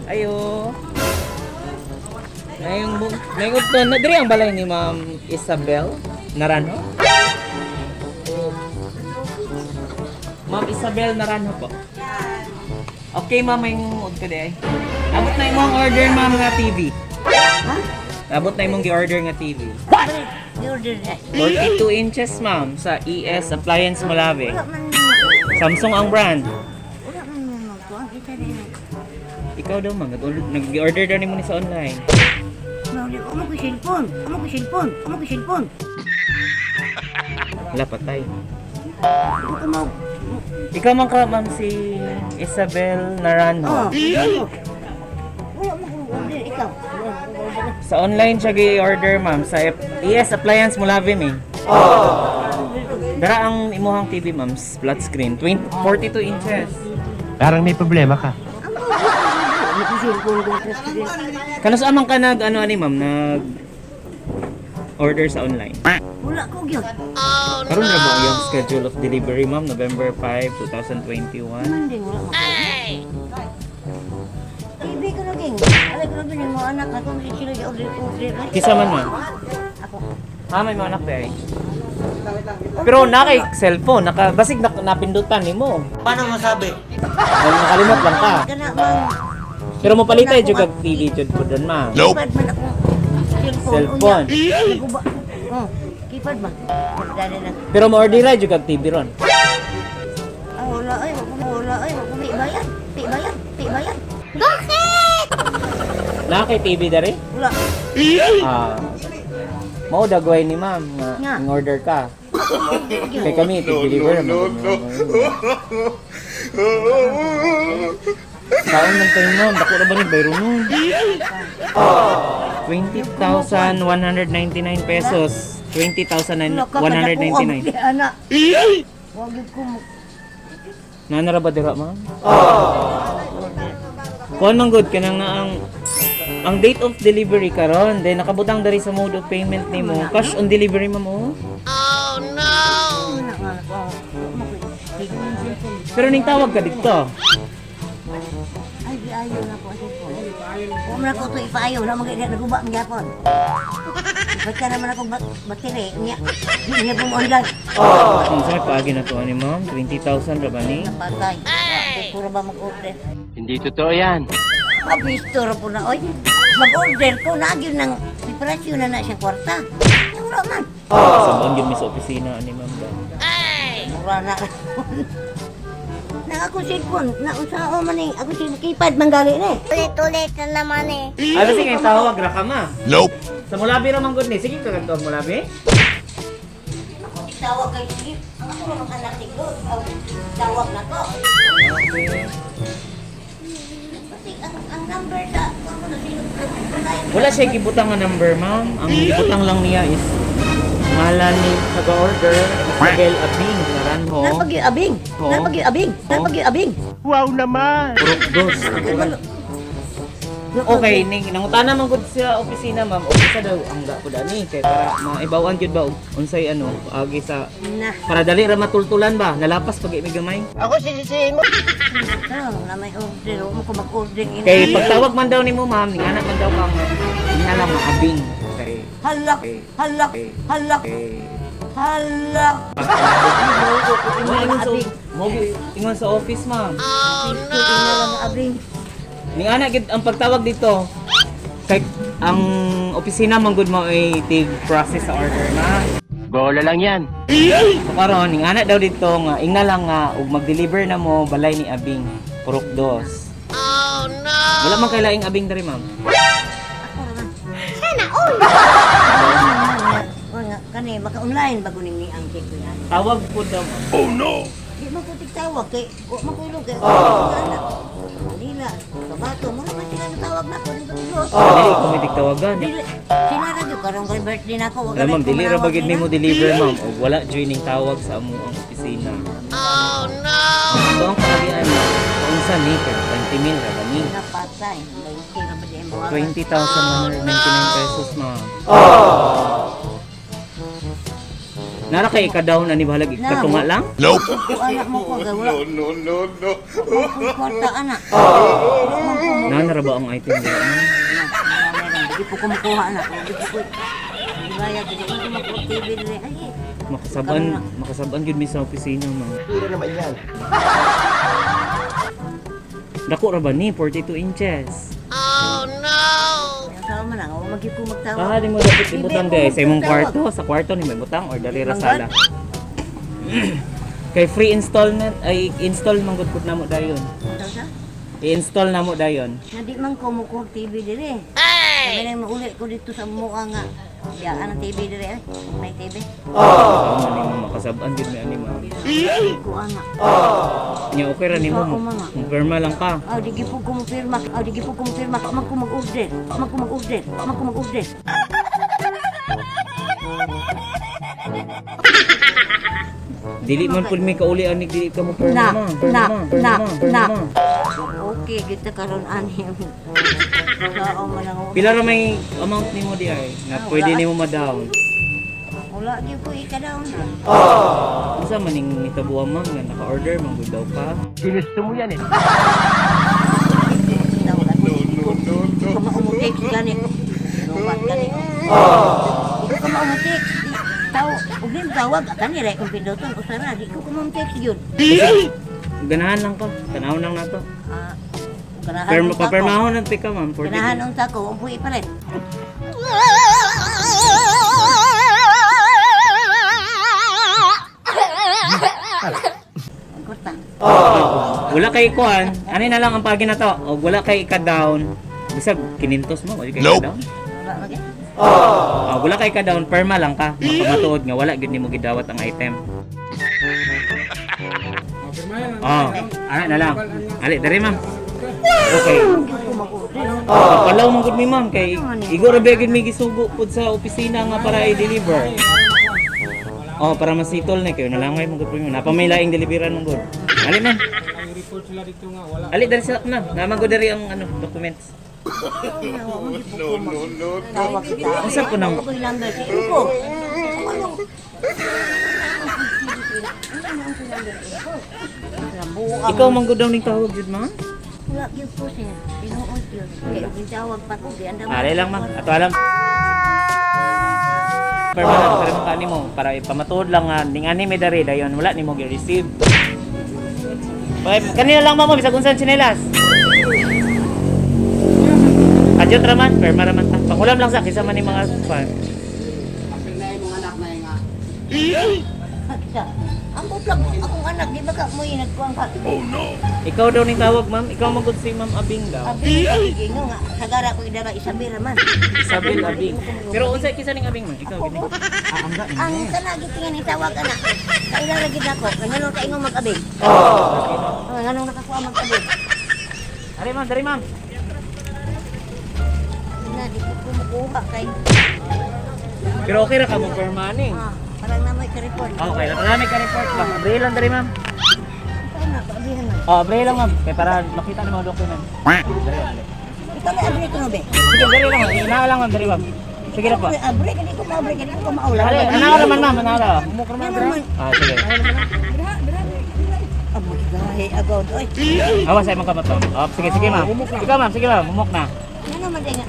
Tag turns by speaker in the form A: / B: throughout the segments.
A: Ayo. Ngayong to na diri ang balay ni Ma'am Isabel Naranjo. Ma'am Isabel Naranjo po. Okay, ma'am, may ngud ka di ay. Abot na imong order ma'am nga TV.
B: Ha?
A: Abot na imong gi-order nga TV.
B: Order na.
A: 42 inches ma'am sa ES Appliance Malave.
B: Wala man.
A: Samsung ang brand.
B: Wala man magkuhan kita rin.
A: Ikaw daw ma'am, nag-order daw nimo ni sa online.
B: Mawali ko mo cellphone. Amo ko cellphone.
A: Wala patay.
B: Ito ka mo.
A: Ikaw man ka ma'am si Isabel Naranjo.
B: Oh. Wala mo ko order ikaw.
A: Sa online siya gi-order ma'am sa ES Appliance Malave mi. Dara ang imuhang TV ma'am, flat screen, 42 inches.
C: Parang may problema ka.
B: Amo ko cellphone ko president.
A: Kano sa amang ka nag ano ani ma'am, nag order sa online?
B: Wala ko gyud.
A: Karon na ba yung schedule of delivery ma'am, November 5, 2021?
B: Manding wala mo. Ibi ko na ging. Alay ko na bin mo anak ako si sila order.
A: Kisa man ma'am?
B: Ako.
A: May mga anak ba eh? Pero nakay cellphone, basig napindutan nimo.
C: Paano masabi?
A: Nakalimot lang ka.
B: Kana man.
A: Pero mo palitay jud kag TV jud po don ma'am.
B: Kipad man ako.
A: Cellphone.
B: Naguba. Oh, kipad ba? Dali na.
A: Pero mo order jud kag TV ron.
B: Ah, wala ay, wala ay, may bayan. Bayan.
A: Nakay TV dere?
B: Wala.
A: Mao dagway ni ma'am nga
B: Nga.
A: ang order ka. Kay kami i-deliver naman. Saan man tayo ma'am? Dako na ba ni bayro nun? 20,199 pesos. 20,199.
B: Anak. Wag ko mo.
A: Nanara ba dira ma'am? Kuan man good ka na nga ang date of delivery karon, then nakabutang dari sa mode of payment nimo. Cash on delivery ma'am oh. Pero ning tawag ka dito.
B: Ay, di ayaw na po. Kung man ako ito ipaayaw na mga naguba ang yapon. Ba't ka naman ako batire? Niya bumondan.
A: Ang sa paagi na to ani ma'am, 20,000 ra ba ni?
B: Napatay. Puro ba mag-order?
C: Hindi totoo yan.
B: Mabistor po na, oy. Mag-order ko, nagyo ng preparasyon na siyang kwarta. Mura man.
A: Sabon gyud mi sa opisina ani ma'am ba.
B: Mura na. Na ako cellphone, na usao man eh. Ako keypad manggali na eh. Ulit-ulit na naman eh.
A: Ano sige tawag ra ka ma?
C: Nope.
A: Sa Mulabi ra man gud ni. Sige ka kag Mulabi.
B: Ako tawag kay Jeep. Ang ako naman anak ni God. Tawag na ko. Kasi ang number sa ako na
A: Wala siya gibutang nga number ma'am. Ang gibutang lang niya is ngalan ni taga-order Isabel Abing Naranjo.
B: Napag-iabing.
A: Oo.
B: Napag-iabing.
C: Wow naman!
A: Purok dos. Okay, nangutana man gud sa opisina ma'am. Ofisa daw ang ko dani kay para maibawan gyud ba unsay ano agi sa
B: Na.
A: para dali ra matultulan ba. Nalapas pag mi gamay.
C: Ako sisisihin mo.
B: Na may order. Huwag mo ko mag-order.
A: Kay pagtawag man daw nimo ma'am, ninganak man daw kang inalam mo abing kay
B: Halak. Halak. Halak. Halak.
A: Mo ingon sa office ma'am.
B: Abing.
A: Ning ana gid ang pagtawag dito kay ang opisina man gud mo ay tig process sa order na.
C: Bola lang yan.
A: So karon ning ana daw dito nga ingna lang nga ug mag-deliver na mo balay ni Abing Purok Dos. Oh no. Wala man kay laing Abing diri ma'am.
B: Sana all. Kani maka-online bago ni ang check ko yan.
A: Tawag po daw.
C: Oh no!
B: Di mo ko tigtawag kay o makulog kay. Dila. Kabato mo naman sila natawag na ko dito.
A: Dili ko may tawagan.
B: Dili. Sila ra gyud karong kay birthday nako.
A: Alam ma'am, dili ra bagid nimo deliver ma'am ug wala joining tawag sa amo ang opisina. Oh no. Ito ang kagian unsa ni kay 20,000 ra ba ni?
B: Napatay. Kaya ba di mo?
A: 20,199 pesos ma'am. Nara kay ika-down ani bahalag ikatunga lang?
C: Nope.
B: Kung anak mo ko, wala.
C: No.
B: Kung kwarta anak.
A: Nara ba ang item dito?
B: Hindi po kumukuha anak. Hindi po. Ibaya, hindi po mag-TV rin. Ay,
A: Makasaban gyud mi sa opisina mga.
C: Pira naman yan.
A: Dako ra ba ni 42 inches?
B: yung tao man lang. Huwag ko magtawag.
A: Ah, di mo dapat ibutang guys sa imong kwarto, sa kwarto ni may butang or dali ra sala. Kay free installment ay install man gud pud namo dayon.
B: Ito siya?
A: I-install namo dayon.
B: Hindi man kumukuha TV dire. Sabi na mauli ko dito sa mukha nga. Yaan ang TV dire. May TV.
A: Ano ni mo makasaban gyud mi ani ma'am.
B: Ko anak.
A: Nya okay ra nimo.
B: Oo, mga.
A: Pirma lang ka.
B: Di po kumupirma. Di po kumupirma. Magko mag-order. Magko mag-order.
A: Dili man pud mi kauli ani dili ka mo
B: Na.
A: pirma.
B: Okay, kita karon ani. Sao man lang.
A: Pila ra may amount nimo di ay na pwede nimo ma-down.
B: Wala gyud ko ikadaw na.
A: Unsa man ning nitabuha ma'am nga naka-order man gud daw ka?
C: Ginusto mo yan eh.
B: Kung maumutik gani. Lubat gani. Ikaw ka maumutik. Tao, ug rin tawag kani ra kung pinduton usara di ko maumutik gyud.
A: Ganahan lang ka. Tanaw lang nato.
B: Ganahan
A: Pero
B: unta ko.
A: papermahon ang tika ma'am.
B: Ganahan unta ko, upuy pa rin. Ang kurta.
A: Wala kay kuan. Ano na lang ang pagi na to? O wala kay ka-down. Bisag kinintos mo, wala kay
C: Nope.
A: ka-down.
B: Wala lagi.
A: Wala kay ka-down, perma lang ka. Makamatuod nga wala gid nimo gidawat ang item. Ano na lang. Ali, dari ma'am. Okay. Palaw mong gud mi ma'am kay igo ra gyud mi gisugo pud sa opisina nga para i-deliver. Para masitol na kayo nalangay mong gud mo. Napamailaing deliveran mong gud. Ali ma'am.
D: Ang report sila dito nga wala.
A: Ali dari sa na. Naman gud dari ang documents.
B: Tawag kita.
A: Asa po nang
B: Ako yung number. Ko.
A: ikaw man gud daw ning tawag jud ma'am?
B: Wala gyud po sir. Tinuod yun. Kaya gitawag pa ko. Di andam.
A: Ali lang ma'am. Ato alam. Permanent sa rin ka nimo para ipamatuod lang nga ning ani may dari dayon wala nimo gi-receive. Kanina lang ma'am bisag unsan tsinelas. Adyo raman, perma raman ta. Pangulam lang sa kisa man ni mga fan.
D: Apil na yung mga anak na yung nga.
B: Ang utlag akong anak. Di ba ka mo yung nagkuang ka?
A: Ikaw daw ning tawag ma'am. Ikaw magud si Ma'am Abing daw.
B: Abi, gingo nga. Sagara ko idara Isabela man.
A: Isabel Abing. Pero unsay kisa ning Abing man? Ikaw gini.
B: Ang kanagi tingin ni tawag anak. Kaila lagi na ko. Ngano ka ingong mag-abig? Ngano nakakuha mag-abig?
A: Dari ma'am, dari ma'am.
B: Na di ko kumukuha kay.
A: Pero okay ra ka mo perma ni.
B: Parang na may report.
A: Okay, marami ka report ba? Abril lang dari ma'am.
B: Ano ba abihan man?
A: Abril lang ma'am. Kay para makita ni mga document. Dari.
B: Ikaw na abri ko no be.
A: Sige, dari lang ma'am. Ina lang ma'am, dari ma'am. Sige na pa.
B: Abri kani ko maabri kani ko maula.
A: Ali, ana ra man ma'am, ana ra. Mumok ra
B: Ano
A: man.
B: man?
A: Sige.
B: Amo gahi agad oy.
A: Awas sa imong kamot ma'am. Sige, sige ma'am. Ikaw ma'am, sige ma'am, mumok na.
B: Ano man dinga?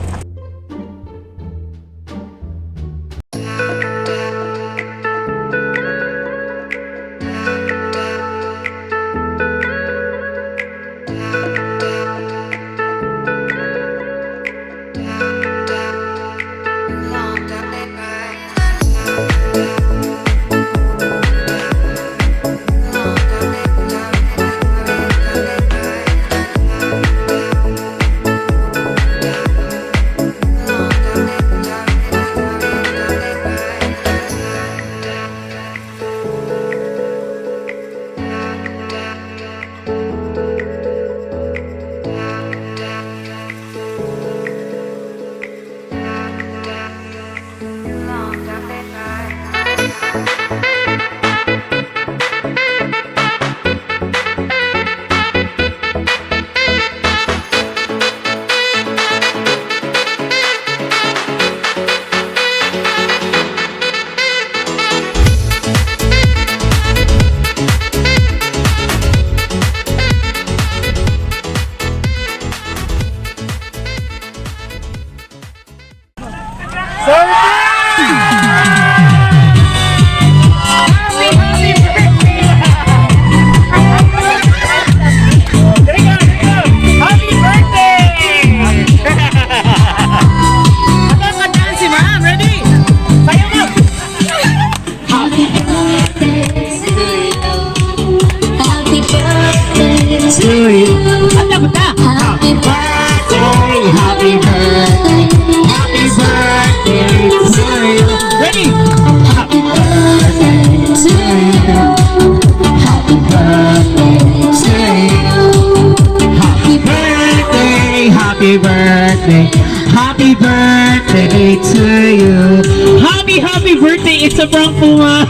A: happy birthday. Happy birthday to you. Happy birthday. It's a prank po, ma'am.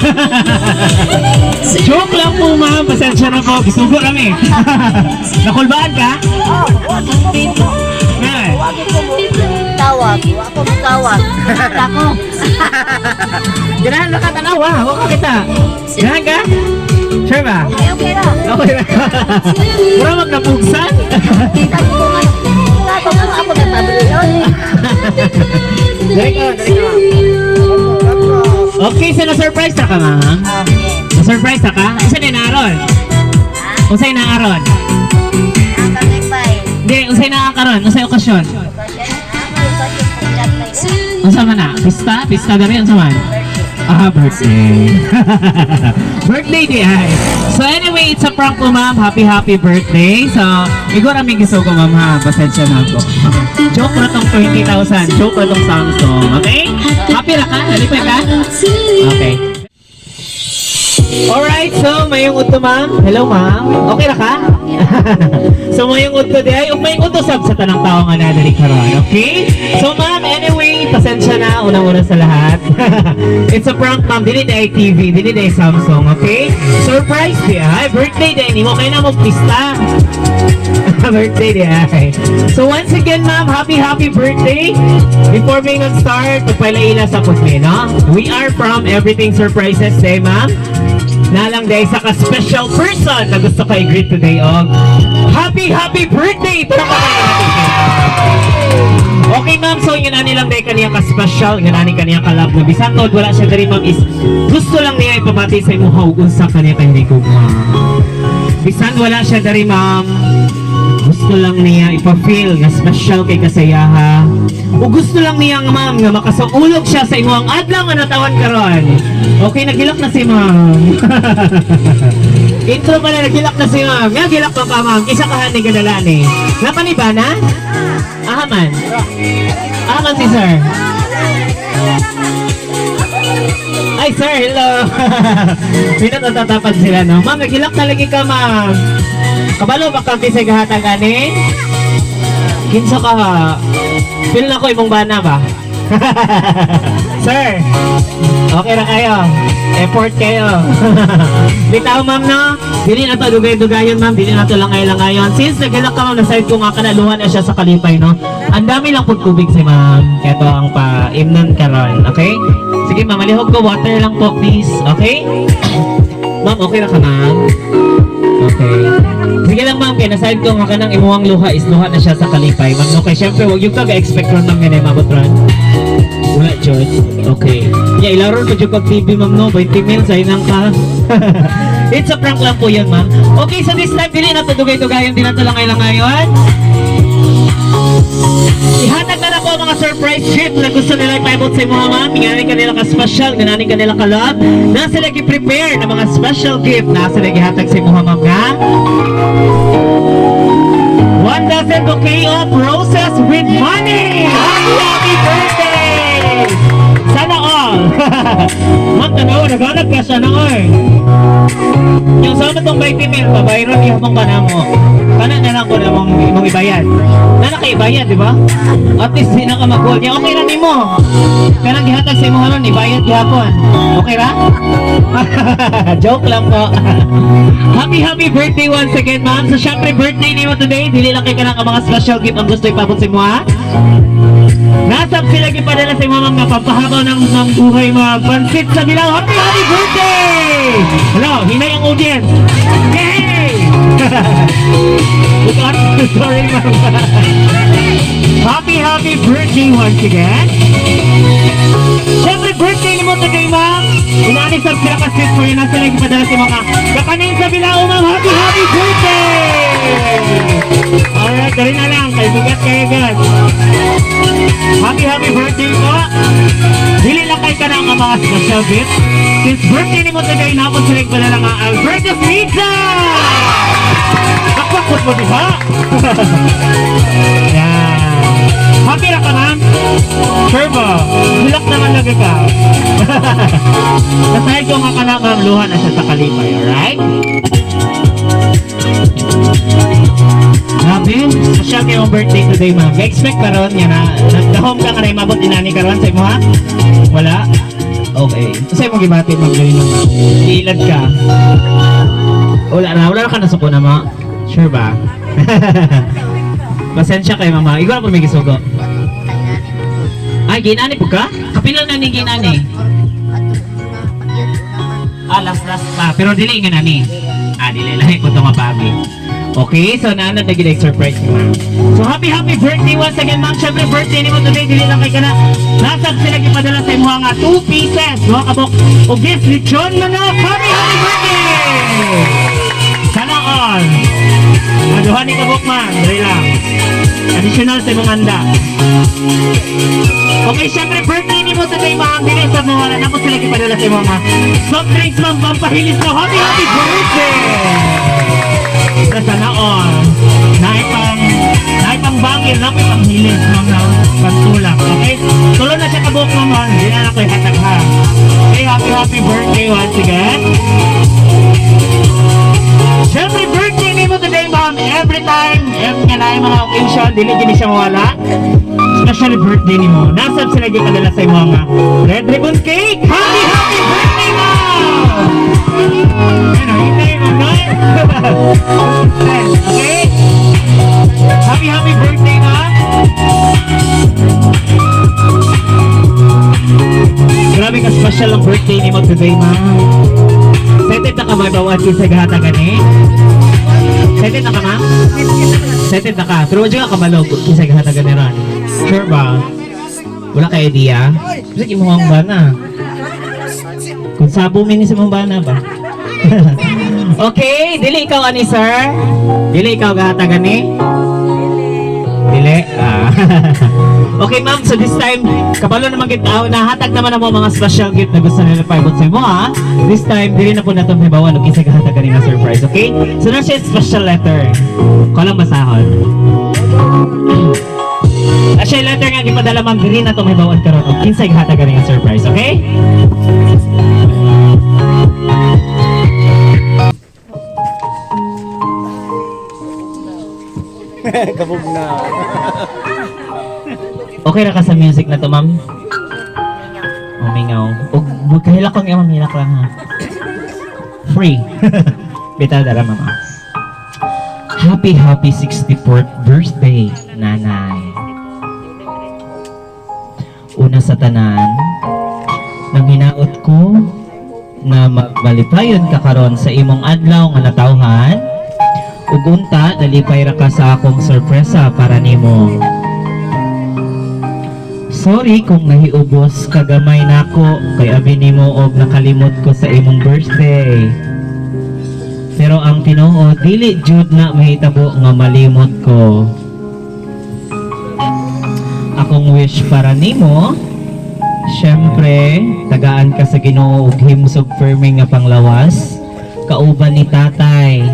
A: Joke lang po, ma'am. Pasensya na po. Gisugo kami. Nakulbaan ka?
B: Oh, wag mo dito.
A: Nay.
B: Wag mo tawag. Wag mo tawag. Ako.
A: Ganahan na ka tanaw, ha? Huwag ka kita. Ganahan ka? Sure ba?
B: Okay lang.
A: Okay na. Mura magnapugsan.
B: Ako nagpabili yun.
A: Dari ka. Okay, so na-surprise na ka, ma'am?
B: Okay.
A: Na-surprise na ka? Usa na naaron? Usay na aron?
B: Ang kagipay.
A: Hindi, usay na karon. Usay okasyon. Unsa man na? Pista? Pista na rin. Unsa man? Birthday. Birthday di ay. So anyway, it's a prank po, ma'am. Happy birthday. So, igor aming giso ko, ma'am, ha. Pasensya na po. Joke na tong 20,000. Joke na tong Samsung. Okay? Happy na ka? Nalipay ka? Okay. Alright, so mayong udto, ma'am. Hello, ma'am. Okay na ka? So mayong udto di ay mayong udto sab sa tanang tao nga nadali karon. Okay? So ma'am, anyway, pasensya na unang-una sa lahat. It's a prank, ma'am. Dili di ay TV, dili di ay Samsung, okay? Surprise di ay birthday di mo kay na mo pista. Birthday di ay. So once again, ma'am, happy birthday. Before we start, pagpalaila sa putli, no? We are from Everything Surprises Day, ma'am. Nalang dahil sa ka-special person na gusto ka i-greet today, happy birthday! Para pa okay, ma'am, so yun ani lang dahil kaniya ka-special, yun ani kaniya ka-love na bisan tod, wala siya dari, ma'am, is gusto lang niya ipamati sa imo haugon sa kaniya ka hindi ko, ma'am. Bisan wala siya dari, ma'am, gusto lang niya ipa-feel na special kay kasayaha. O gusto lang niya, ma'am, nga makasaulog siya sa imo ang adlaw nga natawan karon. Okay, nagilak na si ma'am. Intro pala, nagilak na si ma'am. Nga, gilak pa pa, ma'am. Isa kahan ni Gadalani. Napaniba na? Ahaman. Ahaman si sir. Ay, sir, hello. Pinatatapan sila, no? Ma'am, nagilak na lagi ka, ma'am. Kabalo, baka sa gahatang gani? Kinsa ka ha? Feel na ko imong bana ba? Sir, okay na kayo. Effort kayo. Bitaw, ma'am, no? Dili na to dugay-dugayon, ma'am. Dili na to langay-langayon. Since nagilak ka, ma'am, na-side ko nga kanaluhan na siya sa kalipay, no? Ang dami lang po tubig si ma'am. Ito ang pa-imnon karon, okay? Sige, ma'am, malihog ko. Water lang po, please. Okay? Ma'am, okay na ka, ma'am? Okay. Sige lang, ma'am, kaya nasahid ko nga kanang imuhang luha is luha na siya sa kalipay, ma'am. Okay, syempre, huwag yung kaga-expect ron, ma'am, ganyan, mabotron. Wala, George. Okay. Yeah, ilaron ko yung pag-TV, ma'am, no? 20 mil, sa inang ka. It's a prank lang po yun, ma'am. Okay, so this time, dili na to dugay-dugayon, di na to langay-langayon. Ihatag na po mga surprise gift na gusto nila ipaibot sa mga ma'am. Ngayon kanila ka-special, ngayon kanila ka-love. Nasa lagi prepare na mga special gift. Nasa lagi hatag sa mga ma'am nga. 1 dozen bouquet of roses with money! Happy birthday! Sana all! Ma'am, tanaw, naghanap ka siya na all. Yung sama itong 20 mil, babayron yung mong kanamo. Kana na lang ko na mong ibayad. Na nakaibayad, di ba? At least di na ka mag-call niya. Okay na ni mo. Kanang gihatag sa imo hanon, ibayad gihapon. Okay ra? Joke lang po. Happy birthday once again, ma'am. So syempre birthday ni mo today. Dili lang kay kanang mga special gift ang gusto ipabot sa imo, ha? Nasab sila gipadala sa imo, ma'am, nga pampahabaw ng buhay, mga pansit sa bilaw. Happy birthday! Hello, hinay ang audience. Yay! Sorry, ma'am. Happy birthday once again. Siyempre, birthday ni mo today, ma'am. Inaani sa sila ka-street for yun. Nasa lang ipadala si mga kakanin sa bilao, ma'am. Happy birthday! Alright, dali na lang. Kay bigat kayo, guys. Happy birthday po. Dili lang kayo ka na ang mga special gift. Since birthday ni mo today, napon sila ipadala nga Alberto's Pizza! Nakpakot mo, diba? Yan. Happy na ka, ma'am? Sure ba? Bulak naman lagi ka. Nasahid ko nga ka na, ma'am, luha na siya sa kalipay, alright? Grabe, social kayo ang birthday today, ma'am? Expect ka ron, yan na. Nag-home ka nga na imabot inani ka ron sa imo, ha? Wala? Okay. Kasi mo gibati, ma'am, gawin mo. Iilad ka. Wala ka nasuko na, ma? Sure ba? Pasensya kayo, mama. Ikaw na po may gisugo. Ay, ginani po ka? Kapilan na ni ginani? Last pa. Pero dili nga nani. Dili. Lahi ko ito nga babi. Okay, so naanad na gila surprise ni ma'am. So happy birthday once again, ma'am. Siyempre birthday ni mo today, dili lang kay kana. Nasab sila gipadala sa imo nga 2 pieces. Mga kabok. O gift ni John Manok. Happy birthday! Sana all. Maduhan ni kabok, ma'am. Dali lang. Additional sa imong handa. Okay, syempre birthday ni mo today, ma'am. Dili sa mga wala na po sila gipadala sa imo nga soft drinks, ma'am. Pampahilis na happy birthday! Sana all. Naipang bangil, napipang hilis, ma'am, na pantulak. Okay? Tulo na siya kabuk, ma'am. Hindi na ako ihatag, ha. Okay, happy birthday once again. Siyempre, birthday ni mo today, ma'am. Every time nga na yung mga occasion, dili siya mawala. Especially birthday ni mo. Nasab sila gipadala sa imo nga red ribbon cake. Happy birthday, ma'am! Ano, hintay mo, no? Okay? Happy birthday, ma'am! Grabe ka special ang birthday ni mo today, ma'am. Excited na ka may bawat sa gahatagan eh? Excited na ka, ma'am? Excited na ka. Pero wala ka kabalog sa gahatagan ni Ron. Sure ba? Wala ka idea? Kasi imuhang ba na? Kung sabo mini sa mong bana ba? Okay, dili ikaw ani sir? Dili ikaw gahatagan ni? Dili? Okay ma'am, so this time, kapalo naman kita, nahatag naman ang mga special gift na gusto nila paibot sa mo, ha? This time, dili na po na itong hibawan, okay, sa gahatagan ni na surprise, okay? So na siya special letter. Kalang basahon. Siya letter nga, ipadala ma'am, dili na itong hibawan karon, okay, sa gahatagan ni na surprise, okay?
C: Kabog na.
A: Okay na ka sa music na to, ma'am? Umingaw. Huwag kahilak ko nga, ma'am. Hilak lang, ha? Free. Bita dara, mama. Happy 64th birthday, nanay. Una sa tanan, nang hinaot ko na magbalipayon ka karon sa imong adlaw nga natawhan, ug unta nalipay ra ka sa akong sorpresa para nimo. Sorry kung nahiubos kagamay nako kay abi nimo og nakalimot ko sa imong birthday. Pero ang Tinuod dili jud na mahitabo nga malimot ko. Akong wish para nimo, syempre tagaan ka sa Ginoo ug himsog firme nga panglawas kauban ni tatay.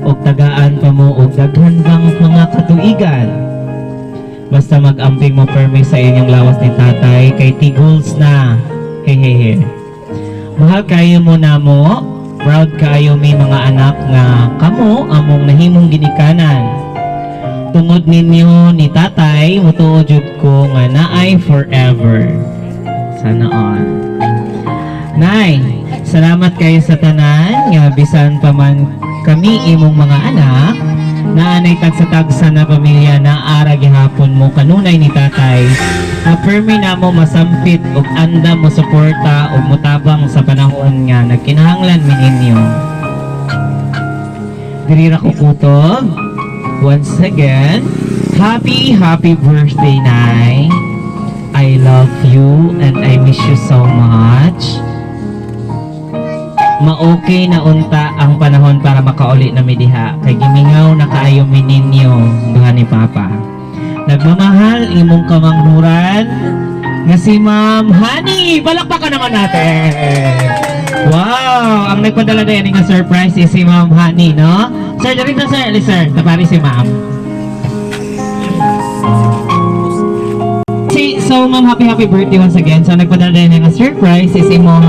A: Og tagaan pa mo og daghan bang mga katuigan. Basta mag-amping mo permi sa inyong lawas ni tatay kay Tiguls na. Hehehe. Mahal kayo mo na mo. Proud kayo may mga anak nga kamo among nahimong ginikanan. Tungod ninyo ni tatay, mutuod jud ko nga naay forever. Sana all. Nay, salamat kayo sa tanan nga bisan pa man kami imong mga anak naanay tagsa-tagsa na pamilya na ara gihapon mo kanunay ni tatay na permi na mo masampit ug anda mo suporta ug mutabang sa panahon nga nagkinahanglan mi ninyo. Diri ra ko kutob. Once again, happy birthday, Nay. I love you and I miss you so much. Ma-okay na unta ang panahon para makauli na midiha kay gimingaw na kaayo mi ninyo duha ni Papa. Nagmamahal imong kamanghuran nga si Ma'am Honey. Palakpakan naman natin. Wow, ang nagpadala na yan nga surprise is si Ma'am Honey, no? Sir, dali na sir, sir, tapari si Ma'am. So, ma'am, happy birthday once again. So, nagpadala din ng surprise is imong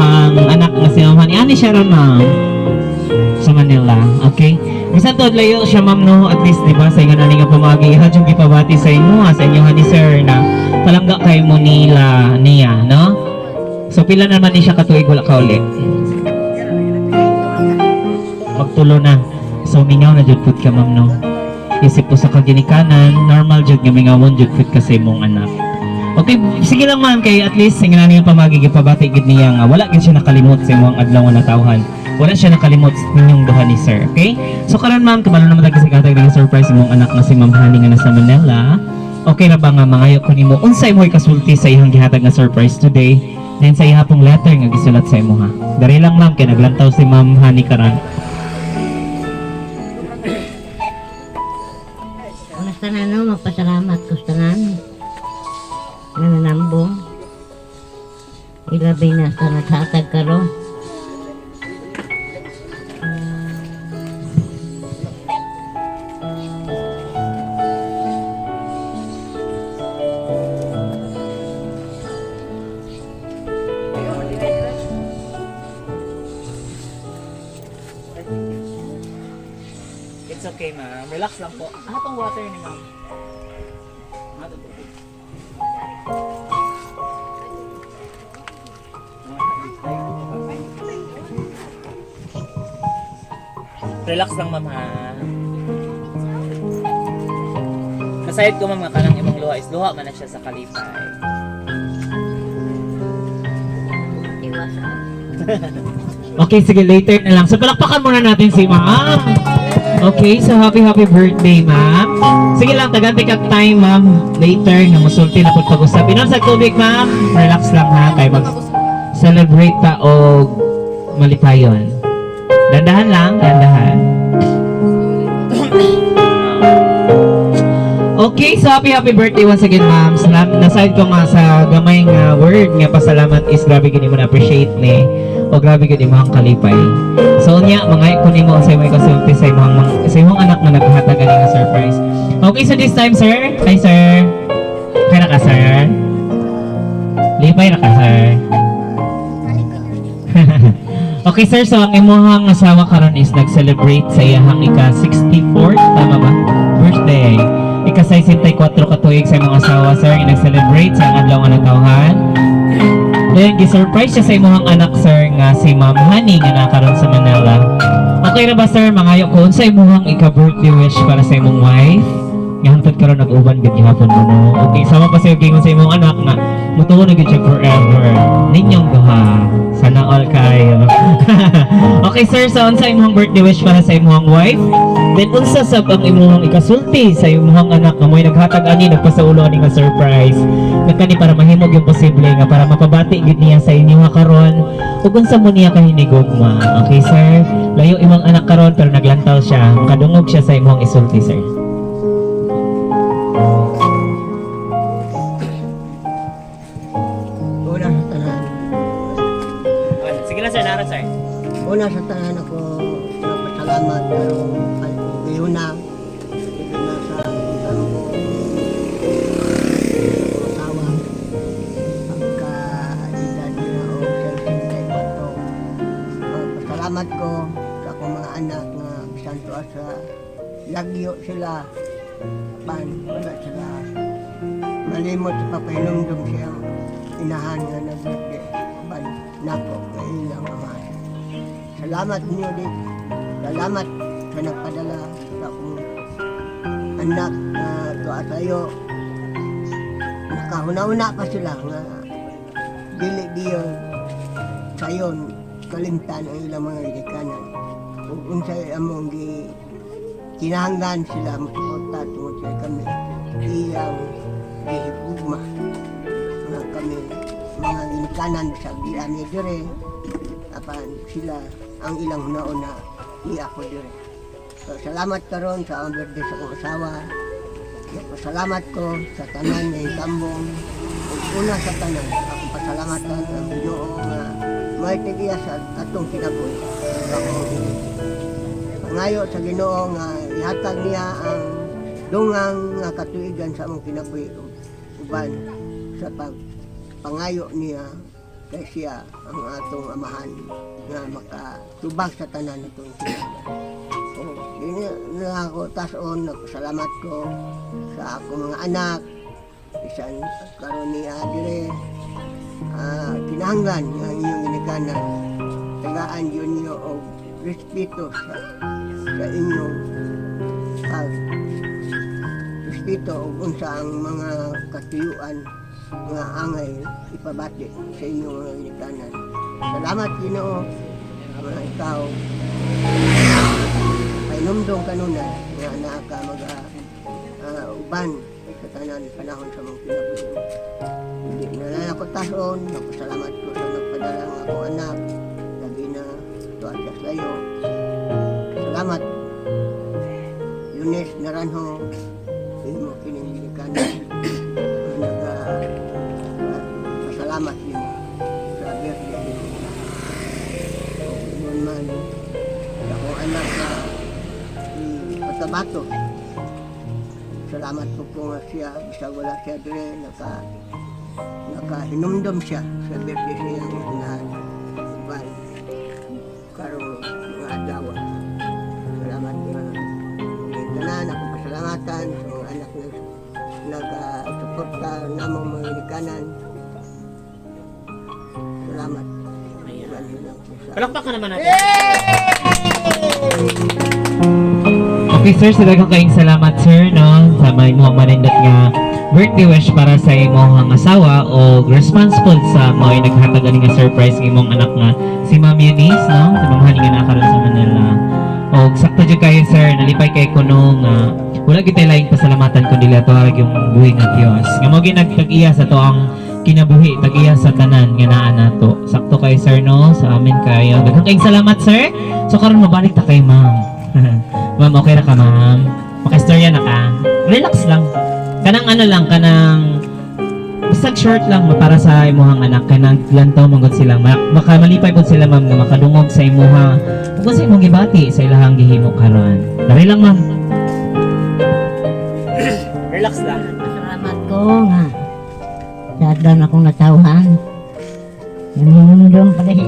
A: anak na si Ma'am Honey. Ani siya ron, ma'am? Sa Manila. Okay? Bisan to layo siya ma'am no, at least di ba sa inyo na nga pamagi hadjong gipabati sa inyo sa inyo ni sir na palangga kay mo nila niya no. So pila naman ni siya katuig wala ka ulit. Magtulo na. So mingaw na jud pud ka ma'am no. Isip po sa kaginikanan, normal jud nga mingawon jud pud ka sa imong anak. Okay, sige lang ma'am kay at least nga niya pamagi gipabati gid niya nga wala gid siya nakalimot sa imong adlaw nga natawhan. Wala siya nakalimot sa inyong duha ni sir, okay? So karon ma'am, kabalo naman tag sigatag ng surprise imong anak nga si Ma'am Honey nga nasa Manila. Okay ra ba nga mangayo ko nimo unsay mo'y kasulti sa iyang gihatag nga surprise today? Then sa ihapong letter nga gisulat sa imo ha. Dari lang ma'am kay naglantaw si Ma'am Honey karon.
B: Unas tanan no, magpasalamat ko sa tanan. Nananambong. Ilabay na sa naghatag karon.
A: It's okay ma'am, relax lang po. Hatong water ni ma'am. Relax lang ma'am ha. Kasayad ko ma'am nga kanang imong luha is luha man na siya sa kalipay.
B: Iwasa.
A: Okay, sige later na lang. So palakpakan muna natin si ma'am. Okay, so happy birthday ma'am. Sige lang, taganti ka time ma'am. Later, na musulti na po pag-usap. Inom sa tubig ma'am. Relax lang ha, kay mag-celebrate ta o malipayon. Dandahan lang, dandahan. Okay, so happy birthday once again ma'am. Naside ko nga sa gamay nga word nga pasalamat is grabe gini mo na appreciate ni o grabe gini mo ang kalipay. So niya mga kunin mo sa imong kasulti sa imong anak na naghatag ani nga surprise. Okay, so this time sir, hi sir. Kaya ka sir. Lipay ra ka sir. Okay sir, so ang imuhang asawa karon is nag-celebrate sa iyang ika-64th, tama ba? Birthday. Ika-64 katuig sa imong asawa sir, nag-celebrate sa adlaw nga natawhan. Then gi-surprise siya sa imuhang anak sir nga si Ma'am Honey nga nakaron sa Manila. Okay ra ba sir, mangayo ko unsa imuhang ika-birthday wish para sa imong wife? Nga hantod karon nag-uban gid gihapon mo no. Okay, sama pa sa gingon sa imong anak nga mutuo na gid siya forever. Ninyong duha. Sana all kayo. Okay sir, so unsa imong birthday wish para sa imong wife? Then unsa sab ang imong ikasulti sa imong anak nga mo'y naghatag ani nagpasaulo ani nga surprise. Nagkani para mahimog yung posible nga para mapabati gid niya sa inyo nga karon. Ug unsa mo niya kahinigugma. Okay sir, layo imong anak karon pero naglantaw siya. Kadungog siya sa imong isulti sir.
B: Una sa tanan.
A: Sige lang sir, nara sir.
B: Una sa tanan ako nagpasalamat pero ngayon na sa asawa pagka-edad na o sensintay ko ito. Pasalamat ko sa akong mga anak na bisan to sa lagyo sila pan wala sila malimot sa papainumdum siyang inahan nga nag-birthday pan nako na ilang ama. Salamat niyo din. Salamat sa nagpadala sa akong anak na doa sa'yo. Nakahuna-una pa sila nga dili diyon sayon kalimtan ang ilang mga gikanan. Kung unsay among kinahanglan sila masuporta tungod sa kami iyang gihigugma nga kami mga ginikanan sa giyami dire apan sila ang ilang hunaon na iya ko dire. So salamat karon sa ang birthday sa akong asawa. Pasalamat ko sa tanan nga itambong ug una sa tanan akong pasalamatan ang Ginoo nga may tigiya sa atong kinabuhi. Pangayo sa Ginoo nga ihatag niya ang dungang nga katuigan sa among kinabuhi uban sa pangayo niya kay siya ang atong amahan nga makatubag sa tanan natong kinabuhi. O Hindi na ako tason, nagpasalamat ko sa akong mga anak, isan karon ni Adire, kinahanglan ang inyong ginikanan. Tagaan yun niyo o respeto sa inyong respeto o unsa ang mga katuyuan nga angay ipabati sa inyong mga ginikanan. Salamat Ginoo, mga ikaw painumdong kanunay nga naa ka uban sa tanan panahon sa mga kinabuhi. Hindi na lang ako tason, nagpasalamat ko sa nagpadala ng akong anak, labi na tuwa siya sa iyo. Salamat, Yunes Naranjo, imo kiningilikanan, pasalamat din sa birthday din. Noon man, sa akong anak na Cotabato, salamat po nga siya, bisag wala siya dire, nakahinumdom siya sa birthday siya ng inahan. Iban, karong mga adawa. Salamat nga. Tanan, ako pasalamatan sa mga anak na nag-suporta namang mga ginikanan. Salamat.
A: Palakpakan naman natin. Okay sir, sa daghang kaayong salamat sir no sa may mga manindot nga birthday wish para sa imong asawa o responsible sa mga naghatag ani nga surprise ng imong anak nga si Ma'am Eunice no sa mga nga nakaroon sa Manila. O sakto jud kayo sir, nalipay kay kuno nga wala gyud tay laing pasalamatan kundi ato harag yung buhi nga Dios. Nga mo ginagtag-iya sa to ang kinabuhi, tag-iya sa tanan nga naa nato. Sakto kay sir no sa amin kayo. Daghang kaayong salamat sir. So karon mabalik ta kay Ma'am. Ma'am, okay na ka, ma'am? Maka-istorya na ka? Relax lang. Kanang ano lang, kanang basta short lang para sa imuhang anak. Kanang lantaw manggod sila. Baka malipay po sila, ma'am, nga makadungog sa imuha. Kung sa imong gibati, sa ilahang gihimo karon. Dari lang, ma'am. Relax lang.
E: Salamat ko nga. Dadan akong natawhan. Nanunundong pala siya.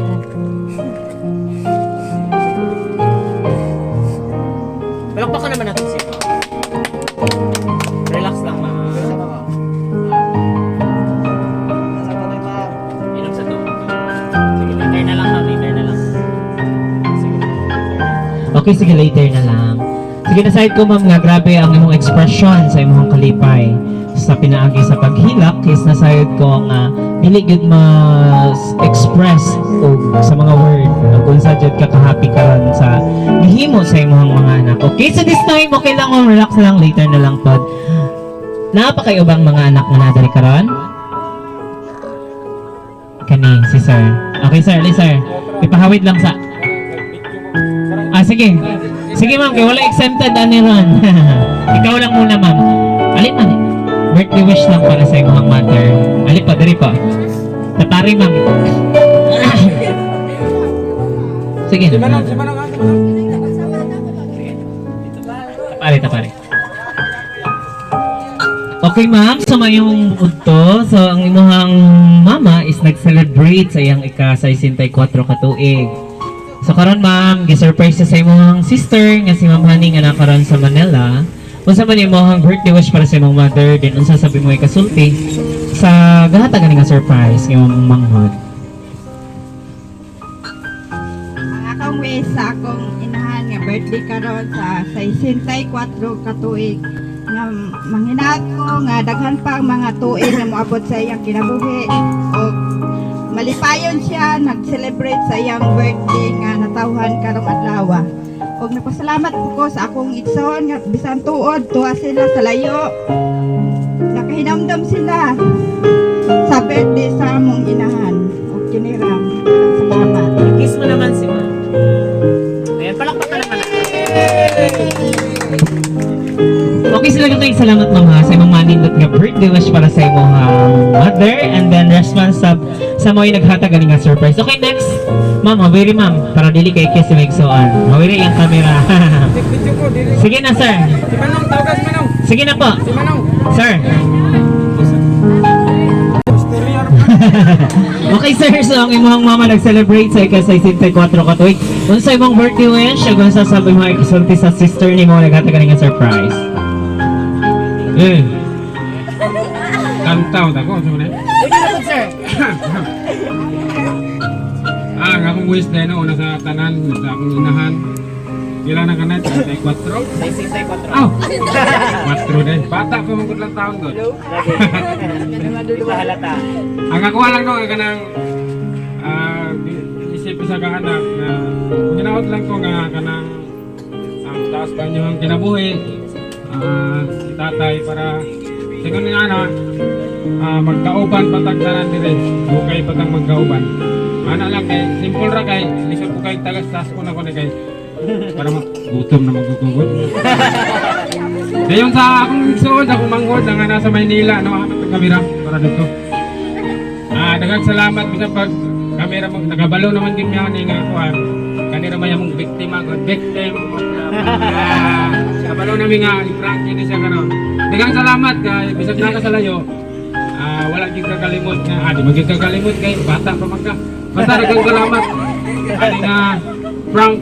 A: Palakpakan naman natin siya. Relax lang, ma'am. Inom sa to. Sige, later na lang, ma'am. Later na lang. Okay, sige, later na lang. Sige, na-side ko, ma'am, nga grabe ang imong expression sa imong kalipay sa pinaagi sa paghilak is nasayod ko nga dili gud ma-express o sa mga word kung sa jud ka ka-happy karon sa gihimo sa imong mga anak. Okay, so this time okay lang, ma'am, relax lang, later na lang pod. Naa pa kayo bang mga anak nga nadari karon? Kani si sir. Okay sir, ali sir. Ipahawid lang sa sige. Sige ma'am, kay wala exempted ani ron. Ikaw lang muna, ma'am. Ali ma'am. Birthday wish lang para sa imong mother. Ali pa, diri pa. Tapari, ma'am. Sige na. Tapari. Okay, ma'am. So, mayong udto. So, ang imong mama is nag-celebrate sa iyang ika-64 katuig. So, karon ma'am, gi-surprise sa imong sister nga si Ma'am Honey nga nakaroon sa Manila. Unsa man imong birthday wish para sa imong mother, din unsa sabi mo ikasulti sa gahatag ani nga surprise imong manghod.
F: Mga kawis sa akong inahan nga birthday karon sa 64 katuig nga manghinaot ko nga daghan pa ang mga tuig na moabot sa iyang kinabuhi o malipayon siya nag-celebrate sa iyang birthday nga natawhan karong adlaw. Og nagpasalamat ko sa akong igsoon nga bisan tuod tuwa sila sa layo. Nakahinamdam sila sa birthday sa among inahan. Og kiniram. Salamat.
A: Kiss mo naman si ma'am. Ayan, palakpakan naman natin. Okay, sila kayong salamat ma'am ha sa imong manindot nga birthday wish para sa imong mother and then response sa mga naghatag ani nga surprise. Okay, next. Ma'am, hawiri ma'am, para dili kay kiss si Megsoan. Hawiri yung camera. Sige na, sir.
D: Si Manong, tawagan si Manong.
A: Sige na po.
D: Si Manong.
A: Sir. Okay sir, so ang imong mama nag-celebrate sa ika-64 ka tuig. Unsa imong birthday wish? Ug unsa sa imong isulti sa sister nimo naghatag nga surprise?
D: Kantaw ako sa mana. Ang akong wish din una sa tanan sa akong inahan. Ilan na kanay? 64?
A: 64.
D: Oh! 4 din. Bata pa mong lang taon doon.
A: Halata.
D: Ang ako lang no, kanang isip sa kaanak na ginaot lang ko nga kanang ang taas pa niyo ang kinabuhi si tatay para sigon nga na magkauban patagdanan dire bukay patang magkauban ana lang kay simple ra kay lisod ko kay tagas taas ko na ko kay para gutom na magugugod. Dayon sa akong suod ako manghod nga nasa Maynila no apat ang kamera para dito. Daghang salamat bisag pag kamera mo nakabalo naman gyud mi nga kuan. Kanira may among biktima god victim. Kabalo nami nga i-prank ni siya karon. Daghang salamat kay bisag naka sa layo. Wala gyud ka kalimot nga di magyud ka kalimot kay bata pa man ka. Basta daghang salamat. Ani nga prank.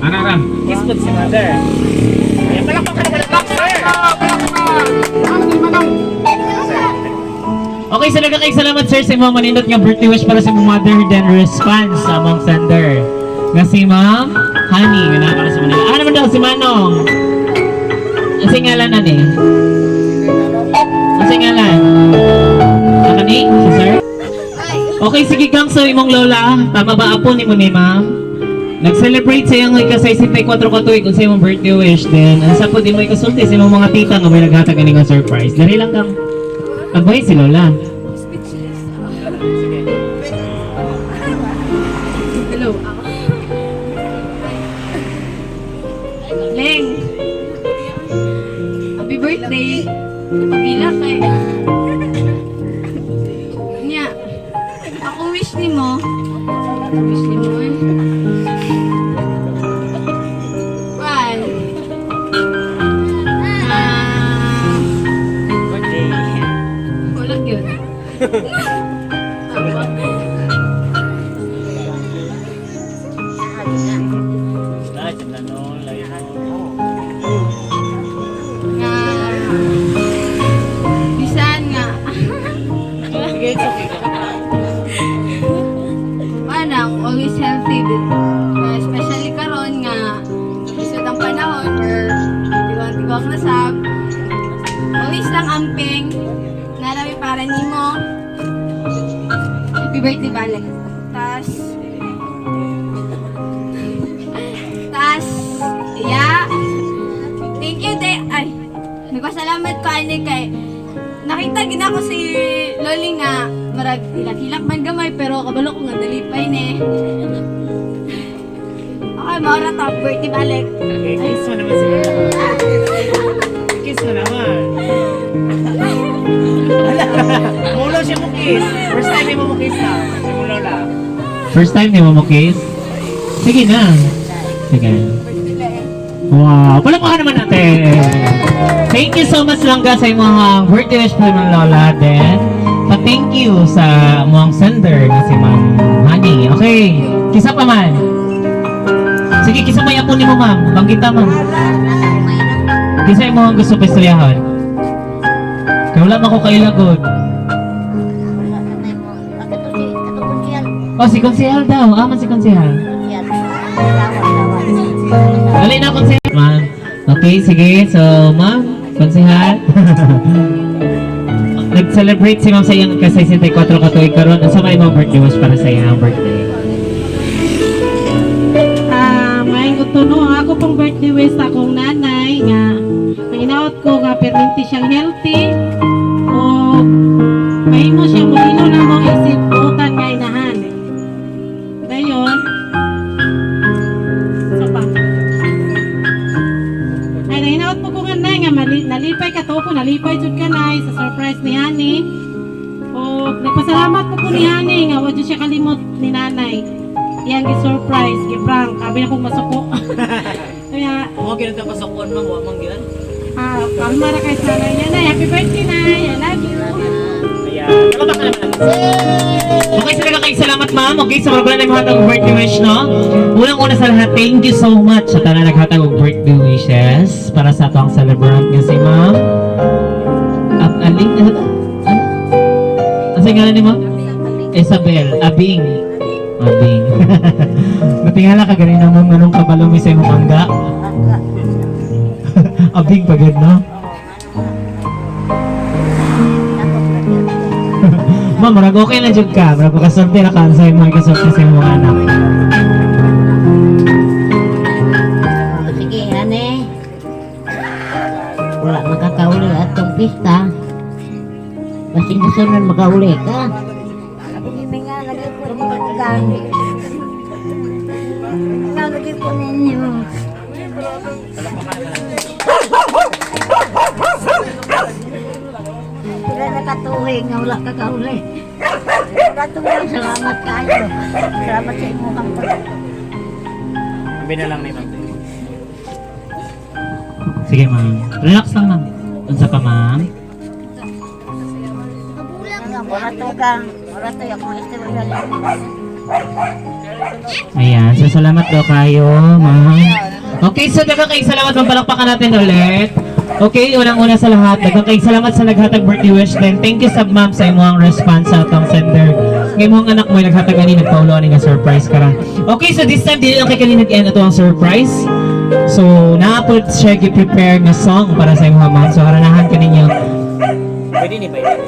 D: Ana ra.
A: Kispot si mother. Ay, palakpak sir. Okay, so nagkakaig salamat sir sa imong manindot nga birthday wish para sa imong mother then response sa among sender. Nga si Ma'am Honey, nga nakakala sa Manila. Naman daw si Manong. Ang singalan na ni? Ang singalan? Ni? Si sir? Okay, sige kang sa imong lola. Tama ba apo ni mo ni Ma'am? Nag-celebrate sa iyong ika-64 ka tuig kung sa imong birthday wish then ang sa po di mo ikasulti sa imong mga tita nga may naghatag ani nga surprise. Dali lang kang agbahay si lola.
F: Hello. Leng. Happy birthday. Pagila kay. Nya. Ako wish ni mo. Wish ni mo eh. Why? Wala yun. Bisan nga.
A: Sige, it's okay.
F: Manang, always healthy din. Especially karon nga isod ang panahon or tiwang-tiwang na sab. Always lang amping. Narami para nimo. Happy birthday balik. Tas yeah. Thank you, ay. Nagpasalamat ko ani kay nakita gid ako si Loli nga marag hilak-hilak man gamay pero kabalo ko nga dalipay ni. Okay, maura to birthday balik.
A: Okay, kiss mo naman si lola. Kiss mo naman. Mulo siya mo kiss. First time mo kiss na. Si mo lola. First time ni mo kiss? Sige na. Sige. Wow, palakpakan naman natin. Thank you so much lang sa mga birthday wish po ng lola. Then, pa-thank you sa mga sender na si Ma'am Honey. Okay, kisa pa man. Sige, kisa pa yapon ni mo ma'am. Banggita ma'am. Kisa mo ang gusto pa istoryahan. Kaya wala man ko kailagod. Oh, si Konsehal daw. Aman si Konsehal. Dali na Konsehal. Ma'am. Okay, sige. So, ma'am, Konsehal. Nag-celebrate si ma'am sa iyang ka-64 katuig karon. Ano sa may mga birthday wish para sa iyang birthday?
E: May gutuno ako pong birthday wish sa akong nanay nga panginaot ko nga perminti siyang healthy o mahimo siya mulino na mong isip butan nga inahan. Dayon sa pa ay nahinaot po ko nga nay nga nalipay ka to ko nalipay jud ka nay sa surprise ni Hani o nagpasalamat po ko ni Hani nga wa jud siya kalimot ni nanay. Yang gi-surprise, gi-prank. Sabi na kong masuko. Kaya,
A: Mga ginagang pasokon ma'am, huwag mong gilan.
E: kalma na kayo sa nanay niya. Nay, happy birthday, Nay. I love you.
A: Ayan. Okay, salamat kayo. Salamat, ma'am. Okay, sa mga pala na maghatag ng birthday wish, no? Unang-una sa lahat, thank you so much sa tanan naghatag ng birthday wishes para sa atong celebrant nga si ma'am. At aling, ano nga ni ma'am? Isabel, Abing. Abing. Natingala ka ganin na mong anong kabalo mi sa imong mangga. Abing pagod, no? Ma'am, marag okay na dyan ka. Marag kasorte na ka sa imong kasorte sa imong anak.
G: Sige, ane. Wala makakauli atong pista. Basing kasunod makauli ka. Sabi nga, lagi po ninyo gamit. Lagi po ninyo. Sila nakatuwing nga wala kakauli. Nakatuwing, salamat kayo. Salamat sa inyong kampag.
A: Sabi na lang ni ma'am. Sige, ma'am. Relax lang, ma'am. Unsa ka, ma'am?
G: Wala to kang, wala to yung mga istorya lang.
A: Ayan. So, salamat daw kayo, ma'am. Okay, so dagang kayo salamat. Palakpakan natin ulit. Okay, unang-una sa lahat, dagang kayo salamat sa naghatag birthday wish. Then, thank you sab ma'am sa imong response sa atong sender. Ngayon mong anak mo naghatag ani nagpaulo ani nga surprise ka ra. Okay, so this time dili lang kay kani nag-end ato ang surprise. So, naapod siya gi-prepare nga song para sa imong ma'am. So, haranahan ka ninyo. Pwede ni pa isa.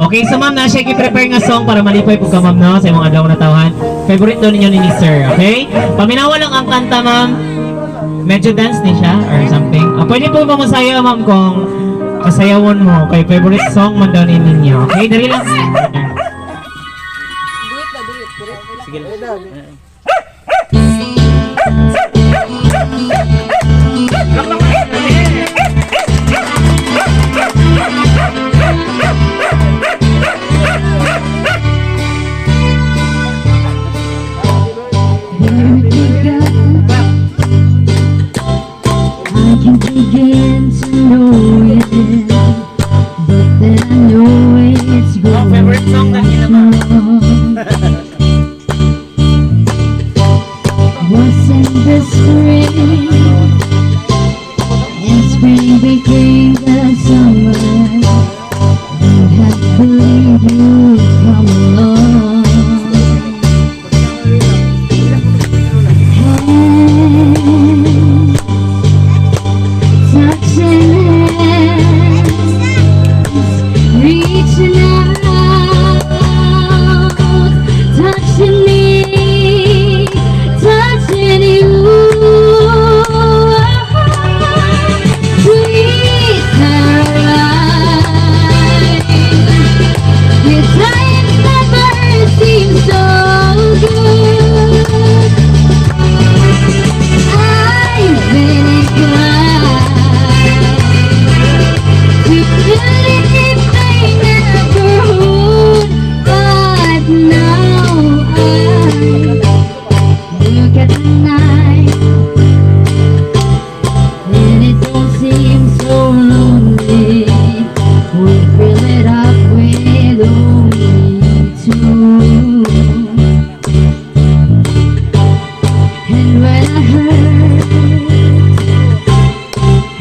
A: Okay, so ma'am, na siya i-prepare nga song para malipay po ka ma'am, no? Sa imong adlaw na tawhan. Favorite daw ninyo ni sir, okay? Paminawa lang ang kanta, ma'am. Medyo dance ni siya or something. Pwede po ba masaya, ma'am, kung kasayawon mo kay favorite song man daw ninyo. Okay, dali lang. Sige lang.
H: I can begin to know it, but then I know it's going
A: favorite song na
H: wrong. Was in the spring, and spring became the summer. Would have believed you'd come along. Touching hands, reaching out, touching me, touching you. Sweet Caroline, your times never seem so good. I've been inclined to believe they never would, but now I look at the night and it don't seem so lonely. We fill it up with only two. And when I hurts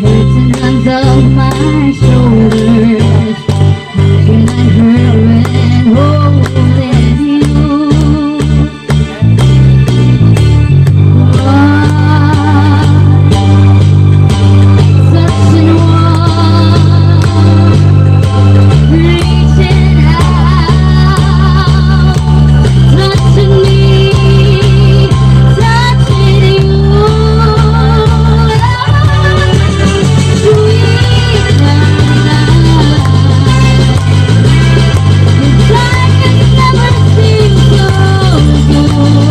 H: and runs off my shoulders, how can I hurt when holding you? Touching warm, reaching out, touching me, touching you. Sweet Caroline, the time has never seemed so good.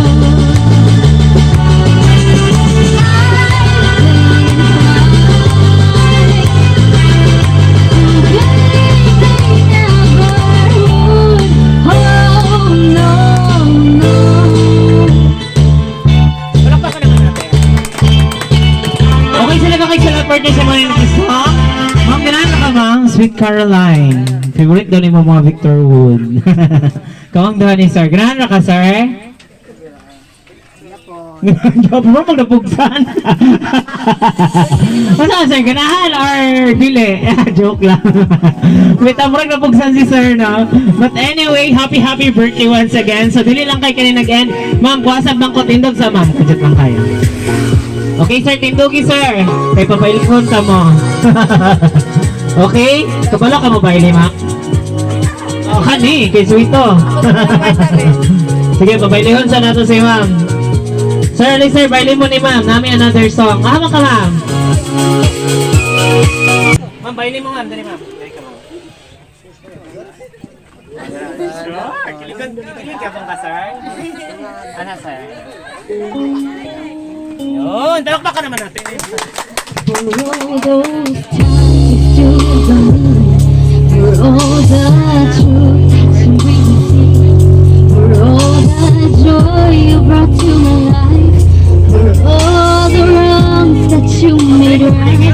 A: Okay, sila ba kayo sa birthday sa mga nagkisa? Ma'am, ganahan na ka, ma'am?
I: Sweet Caroline. Favorite daw ni mo mga Victor Wood. Kawang daw ni sir. Ganahan na ka, sir? Job mo pag napugsan. Basta sir, ganahan or dili? Joke lang. Wait, amurag napugsan si sir, no? But anyway, happy birthday once again. So, dili lang kay kanina nag-end. Ma'am, kuwasab bang ko tindog sa ma'am? Kajat lang kayo. Okay, sir, tindogi, sir. Kay papailkon ka mo. Okay? Kabalo ka mo ba, Ili, ma'am? Oh, kani, kay Suito. Sige, papailihon sa nato si ma'am. Sir, sir, bailin mo ni ma'am. Nami another song. Hama ka, ma'am. Ma'am, bailin mo, ma'am. Dali, ma'am. Dali ka, ma'am. Sure. Kilig ka bang ka, sir? Ano, sir? Yun, dalakpak ka naman natin.
H: For all those times you believe, for all the truth you receive, for all the joy you brought to my life, for all the wrongs that you made right,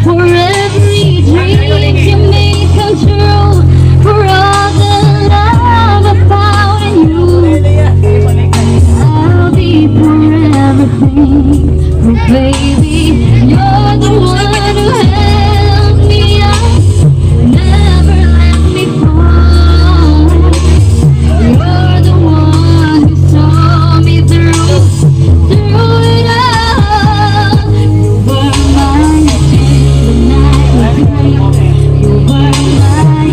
H: for every dream you made come true, for all the love I found in you, I'll be forever thankful. Oh, baby, you're the one who held me up, never let me fall. You're the one who saw me through it all. You were my angel, the night was clear. You were my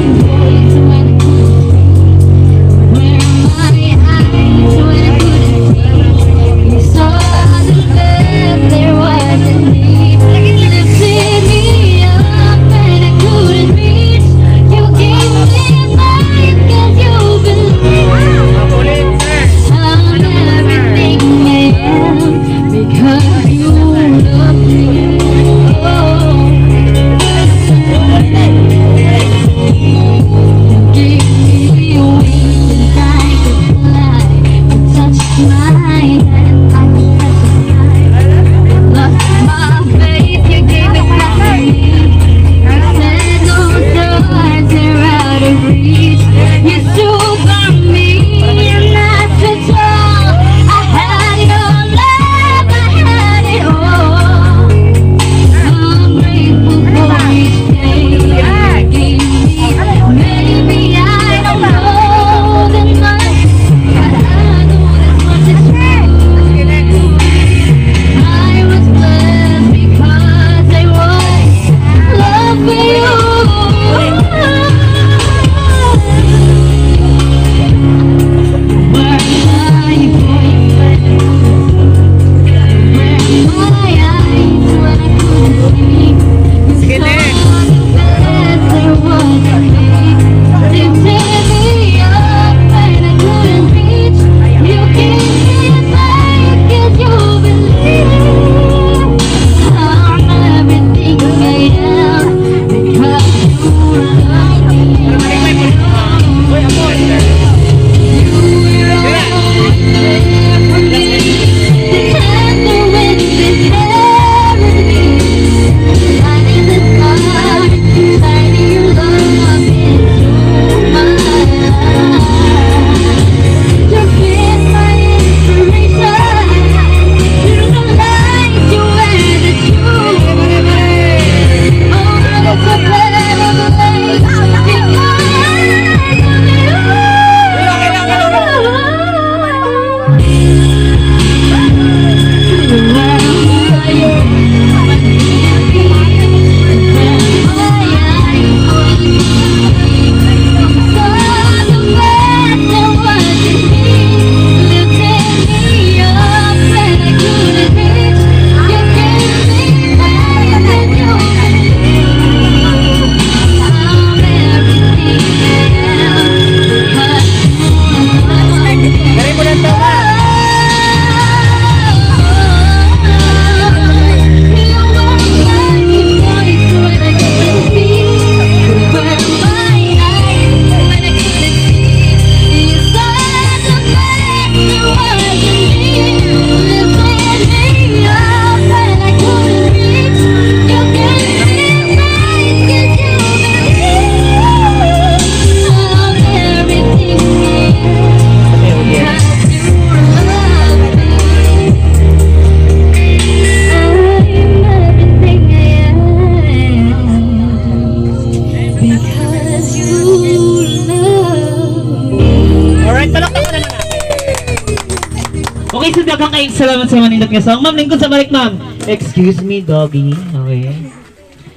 I: daghang kay salamat sa manindot nga song. Ma'am, lingkod sa balik, ma'am. Excuse me, doggy. Okay.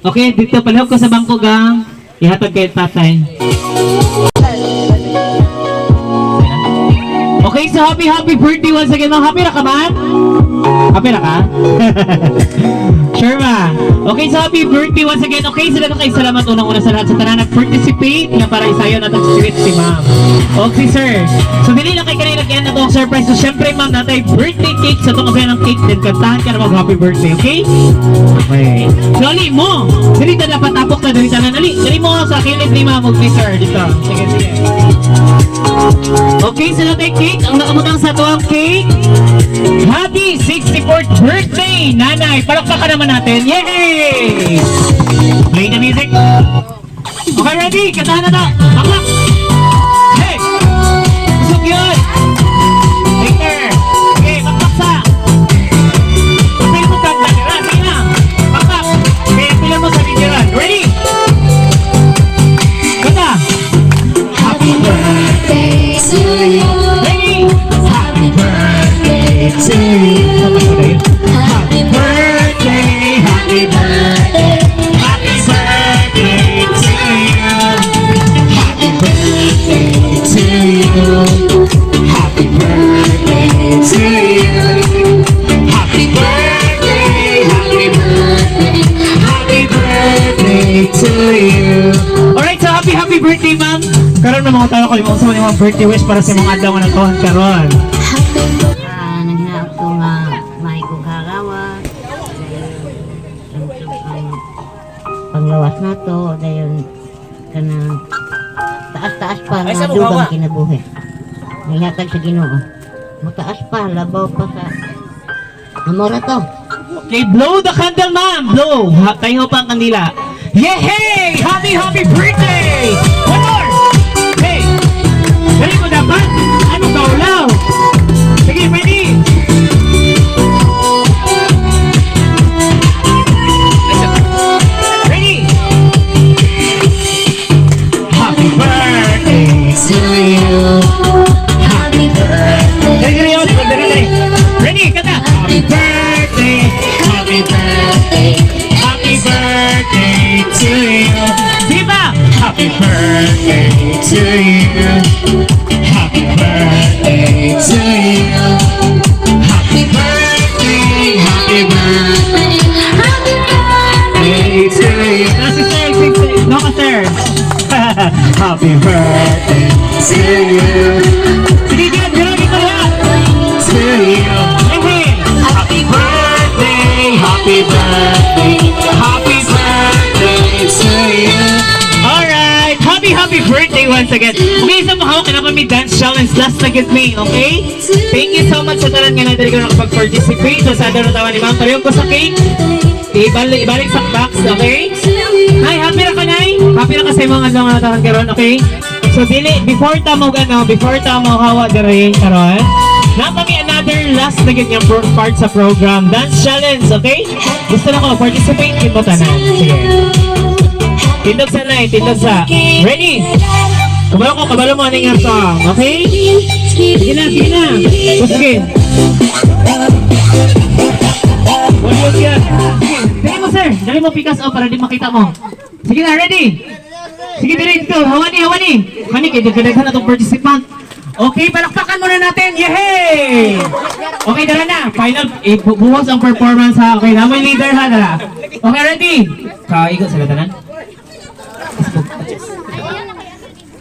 I: Okay, dito palihog ko sa bangko, gang. Ihatag kay tatay. Okay, so happy birthday once again, ma'am. Happy na ka, ma'am? Happy na ka? Sure, ma. Okay, so happy birthday once again. Okay, sila na kayo salamat unang-una sa lahat sa tanan nag-participate nga para isayo na itong sweet si ma'am. Okay, sir. So, dili lang kayo kanina nag-end na itong surprise. So, syempre, ma'am, natay birthday cake sa itong ng cake. Then, kantahan ka na mag-happy birthday, okay? Okay. So, ali mo. Dili na dapat tapok na. Dili na. Dali mo sa kilid ni ma'am. Okay, sir. Dito. Sige, sige. Okay, so natay cake. Ang nakamutang sa ito ang cake. Happy 64th birthday, nanay! Palakpakan naman natin. Yay! Play the music. Okay, ready? Kantahan na to. Paklak! Hey! Busog yun! Later! Okay, paklaksa! Pagpili mo kanta. Sige na! Paklak! Okay, pili mo sa videoan. Ready? Kanta! Happy birthday to you! Ready? Happy birthday to you! Happy birthday, happy birthday, happy birthday to you. Happy birthday to you. Happy birthday to you. Happy birthday, happy birthday, happy birthday to you. Alright, so happy birthday, ma'am. Karon na mga tao ko limang sa mga birthday wish para sa mga adlaw na nagtuhan karon.
G: Naghinap ko nga may kugagawa. Panglawas na to, dayon kanang taas-taas pa nga dugang kinabuhi. Naghatag sa Ginoo. Mataas pa, labaw pa sa amora to.
I: Okay, blow the candle, ma'am. Blow. Tayo pa ang kandila. Yay! Happy birthday! One more! Hey! Dali mo dapat? Ano kaulaw? Sige, ready? Ready? Happy birthday to you. Happy birthday. Ready? Kata. Happy birthday. Happy birthday. Happy birthday to you. Diba? Happy birthday to you. Happy birthday to you. Happy birthday. Happy birthday. Happy birthday to you. No, sir. Happy birthday to you. Sige, gano'n ito yan. To you. Happy birthday. Happy birthday. Happy birthday to you. Alright. Happy birthday once again. Okay, sa mga hawak na kami dance challenge last na get me, okay? Thank you so much sa tanan nga na dali ko nakapag-participate. So sa adaro tawa ni ma'am. Parehong ko sa cake. Ibalik sa box, okay? Nay, happy na ka, Nay? Happy na ka sa mga adlaw nga natahan karon, okay? So dili, before tamo hawa dire karon. Na kami another last na ganyan part sa program, dance challenge, okay? Gusto na ko participate in mo tanan. Sige. Tindog sa Nay, tindog sa. Ready? Kabalo mo aning song, okay? Sige na. So, sige. One yan. Dali mo pikas para di makita mo. Sige na, ready? Sige, dito. Hawani. Hani, kaya dagdagan na itong participant. Okay, palakpakan muna natin. Yehey! Okay, dala na. Final, buwas ang performance ha. Okay, namoy leader ha, dala. Okay, ready? Kaigot sila tanan.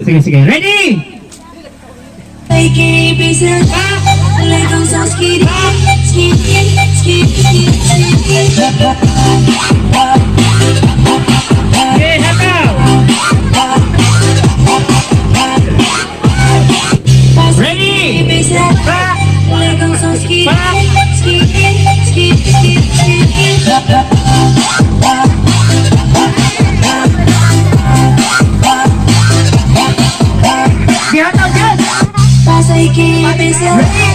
I: Sige. Ready? Okay, hakaw! Ready? Back! Gihataw dyan! Ready?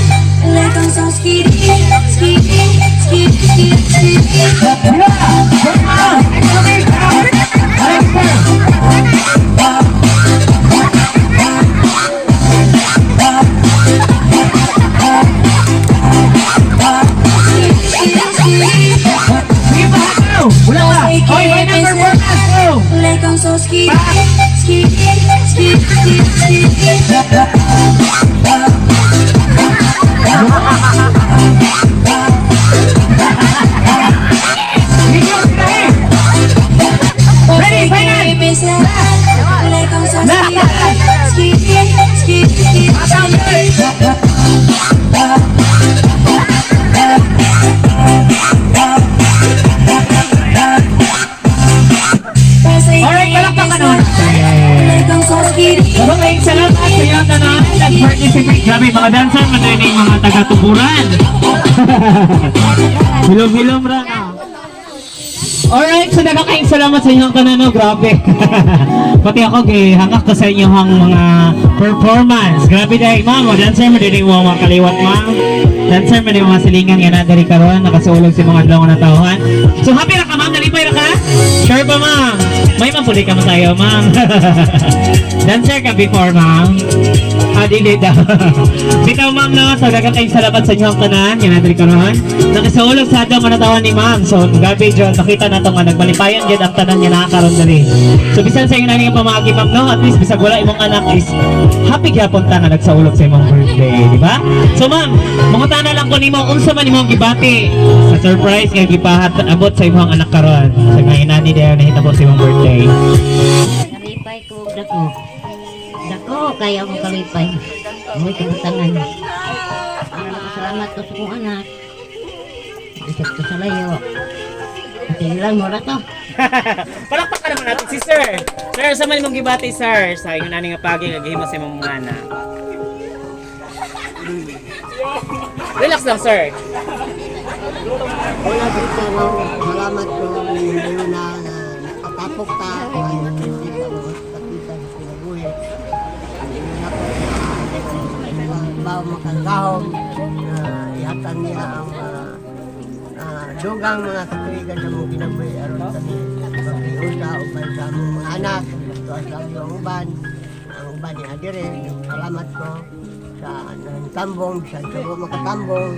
I: Grabe, mga dancer, madaling mga taga-tuburan. Hilom-hilom ra na. Alright, so nagkakaing salamat sa inyong kanano, grabe. Pati ako, hangak ko sa inyong mga performance. Grabe dahil, ma'am, dancer, madaling mo mga kaliwat, ma'am. Dancer, madaling mga silingan, yan na, dari karoon, nakasulog si mga adlaw na tauhan. So, happy na ka, ma'am? Nalipay na ka? Sure ba, ma'am? May mapuli ka mo tayo, ma'am. Dancer ka before, ma'am? Dili daw. Bitaw, ma'am, no? So, nagkakaing salamat sa inyong kanan, yan na, dari karoon. Nakasulog sa adlaw manatawan ni ma'am. So, gabi, John, nakita na ito nga, nagbalipayan dyan ang tanan niya nakakaroon dali. So, bisan sa inyo na nga pamagi, ma'am, no? At least, bisag wala imong anak is happy gyapon ta nga nagsaulog sa imong birthday, di ba? So, ma'am, mga tana lang ko nimo unsa man imong gibati sa surprise nga gipahat abot sa imong anak karon. Sa mga inani dayon nahitabo sa imong birthday.
G: Kalipay ko, dako. Dako, kaya mo kalipay. Mo'y kabutangan. Salamat ko sa kong anak. Isip ko sa layo. Tingnan mo na to.
A: Palakpakan naman natin si Sir. Sir, sa man imong gibati, Sir, sa inyo nani nga pagi nga gihimo sa imong mga anak. Relax lang, Sir.
B: Wala kita mo, salamat ko ngayon na nakatapok ka ay hindi ka mo kapita sa kinabuhi. Bawa makagahom na ihatan niya ang dugang mga katuligan sa mga kinabuhi aron kami magpiusa o ba sa mga anak tuwa sa ang uban ni Adire. Salamat ko sa tambong, sa subo makatambong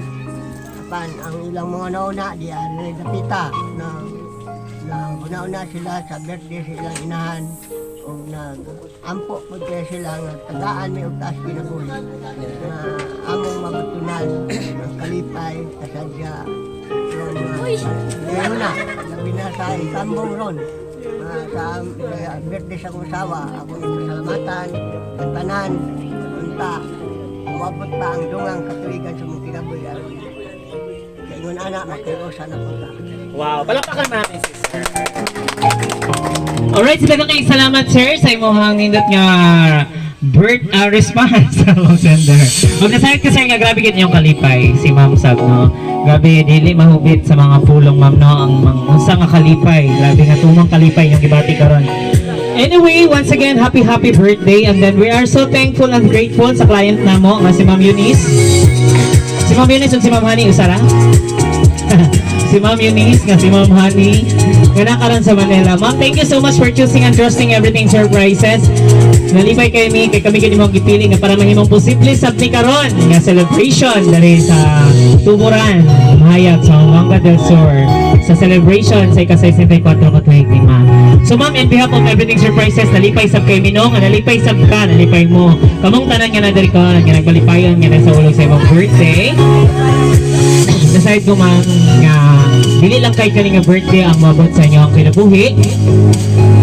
B: apan ang ilang mga nauna di ari napita na una-una sila sa birthday sa ilang inahan o nag-ampo po kaya sila nga tagaan may ugtaas kinabuhi na among mabutunan ng kalipay kasadya ron ngayon na labi na sa itambong ron sa birthday sa kong asawa ako ito salamatan ang tanan unta umabot pa ang dungang katuligan sa mong kinabuhi kaingon anak makiusa na po ta.
A: Wow, palakpakan natin si Sir.
I: Alright, sila kang salamat, sir, sa imong nindot nga response sa mong sender. Huwag nasayot ka, sir, nga grabe gid niyong kalipay si Ma'am Sab, no? Grabe, dili mahubit sa mga pulong, ma'am, no? Ang unsa nga kalipay. Grabe nga tumang kalipay yung gibati karon. Anyway, once again, happy birthday, and then we are so thankful and grateful sa client namo nga si Ma'am Eunice. Si Ma'am Eunice ug si Ma'am Honey usara. Si Ma'am Eunice nga si Ma'am Honey nga nakaroon sa Manila. Ma'am, thank you so much for choosing and trusting Everything Surprises. Nalipay kay mi kay kami kini mong gipili nga para mahimong posible sab ni karon nga celebration diri sa Tuburan, Hayat sa Manga del Sur sa celebration sa ika-64 katuig ni Ma'am. So ma'am, in behalf of Everything Surprises, nalipay sab kay Minong, nalipay sab ka, nalipay mo. Kamong tanan nga na diri ka nga nagbalipayon nga sa ulog sa imong birthday. Decide ko ma'am nga dili lang kay kani nga birthday ang mabot sa inyo ang kinabuhi.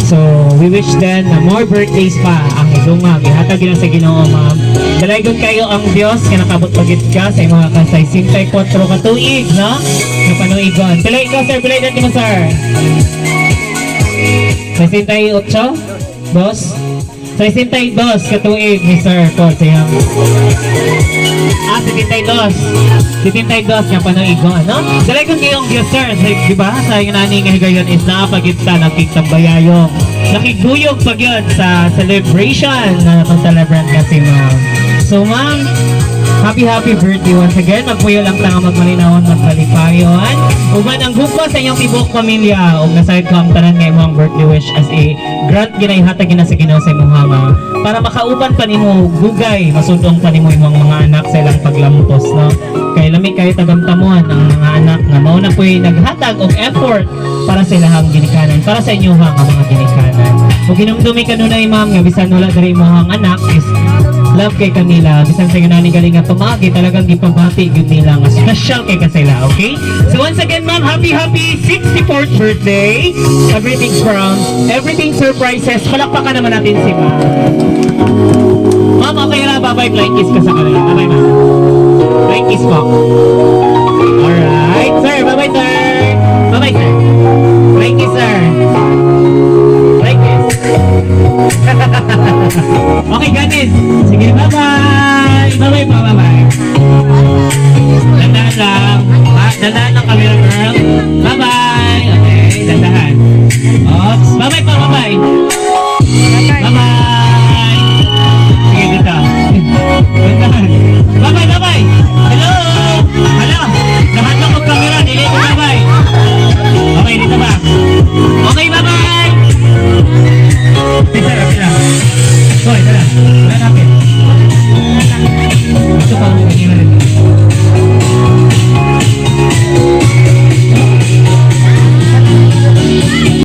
I: So we wish then na more birthdays pa ang idungag ihatag gyud sa Ginoo, ma'am. Dalaygon kayo ang Dios nga nakabot pagit ka sa imong kasay 64 ka tuig, no? Nga panuigon. Pilay ka, sir, pilay natin mo, sir. 68? Dos? 62 katuig ni Sir Paul sayang. 72 nga panuigon, no? Dalay kong kayong Diyos, sir. Diba? Sa yung nani nga higayon is nakapagita nakiktambayayong. Nakiguyog pag yun sa celebration na pag-celebrate kasi, ma'am. So, ma'am, happy birthday once again. Magpuyo lang tanga magmalinawon, magpalipayon. Uban ang grupo sa inyong tibok pamilya. O nasayad ko ang tanan nga imong birthday wish as a grant ginayhatag gina sa Ginoo sa imong hama. Para makauban pa nimo gugay, masundong pa nimo imong mga anak sa ilang paglampos, no? Kay lami kayo tagamtamuan ang mga anak nga mao na po'y naghatag og effort para sa ilahang ginikanan, para sa inyo nga mga ginikanan. Kung ginumdumi ka nun ay ma'am nga bisan wala diri imong anak is love kay kanila, bisan sa ganani galing nga pamagi, talagang gipabati gyud nila nga special kay kasila, okay? So once again, ma'am, happy 64th birthday. Everything surprises. Palakpakan naman natin si ma'am. Ma'am, okay na, bye-bye, flying kiss ka sa kanila. Bye-bye, ma'am. Flying kiss po. Alright, sir, bye-bye, sir. Bye-bye, sir. Flying kiss, sir. Flying kiss. Okay, ganis. Sige, bye-bye. Bye-bye, bye-bye. Okay, bye-bye! Isa lang, isa lang. Hoy, isa lang. Wala namin.